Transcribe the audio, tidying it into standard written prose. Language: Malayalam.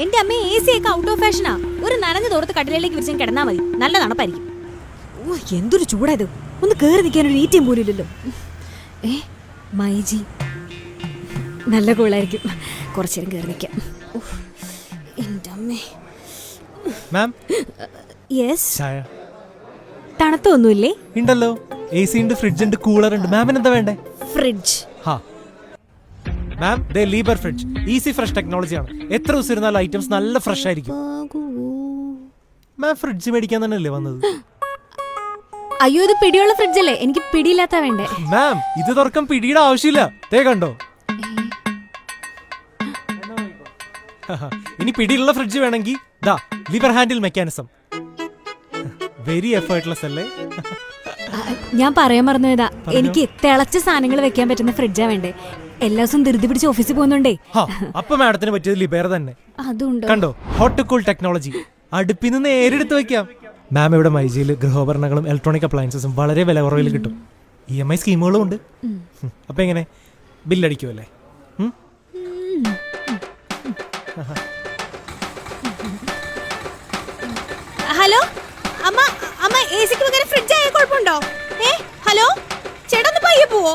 എന്റെ അമ്മ AC ഒക്കെ ഔട്ട് ഓഫ് ഫാഷനാ. ഒരു നനഞ്ഞ തോർത്ത് കട്ടിലേക്ക് വിരിച്ചും കിടന്നാ മതി, നല്ല തണുപ്പായിരിക്കും. ഓ എന്തൊരു ചൂടായത്, ഒന്ന് കേറി നിൽക്കാൻ ഒരു ഈറ്റിയും പോലും ഇല്ലല്ലോ. മൈജി നല്ല കൂളായിരിക്കും, കുറച്ചേരം കേറി നിൽക്കാം. എന്റെ അമ്മേ. മാം യെസ്, ചായ തണുത്തൊന്നുമില്ലേ? ഉണ്ടല്ലോ, AC ഉണ്ട്, ഫ്രിഡ്ജ് ഉണ്ട്, കൂളർ ഉണ്ട്. മാമിന് എന്താ വേണ്ടേ? ഫ്രിഡ്ജ്. ഹാ മാം, ദേ ലീബർ ഫ്രിഡ്ജ്, ഈസി ഫ്രഷ് ടെക്നോളജിയാണ്. എത്ര ദിവസം ഇരുന്നാലും ഐറ്റംസ് നല്ല ഫ്രഷ് ആയിരിക്കും. മാം ഫ്രിഡ്ജ് മേടിക്കാൻ തന്നെയല്ലേ വന്നത്? അയ്യോ, ഇത് പിടിയുള്ള ഫ്രിഡ്ജ് അല്ലേ, എനിക്ക് പിടിയില്ലാത്ത വേണ്ടേ. മാം ഇത് തുറക്കാൻ പിടിയുടെ ആവശ്യമില്ല, തേ കണ്ടോ. ഇനി പിടിയുള്ള ഫ്രിഡ്ജ് വേണമെങ്കിൽ ദാ liver handle mechanism. Very effortless അല്ലേ? ഞാൻ പറയാൻ മറന്നുപോയതാ, എനിക്ക് തിളച്ച സാധനങ്ങൾ വെക്കാൻ പറ്റുന്ന ഫ്രിഡ്ജാ വേണ്ടേ. എല്ലാ ദിവസവും ധൃതി പിടിച്ച് ഓഫീസിൽ പോകുന്നുണ്ടേ. അപ്പൊ മാഡത്തിന് പറ്റിയത് ലിബേർ തന്നെ. അതുണ്ടോ? കണ്ടോ, ഹോട്ട് ടു കൂൾ ടെക്നോളജി, അടുപ്പിന്ന് നേരെടുത്ത് വെക്കാം. മാം ഇവിടെ മൈജിയിൽ ഗൃഹോപകരണങ്ങളും ഇലക്ട്രോണിക് അപ്ലയൻസസും വളരെ വില കുറവിൽ കിട്ടും. EMI സ്കീമുകളും ഉണ്ട്. അപ്പൊ എങ്ങനെ, ബില്ലടിക്കുമല്ലേ? ഹലോ അമ്മ, അമ്മ ACക്ക് പകരം ഫ്രിഡ്ജ് ആയ കുഴപ്പമുണ്ടോ? ഹലോ ചേട്ടാ, ഒന്ന് പയ്യെ പോവോ?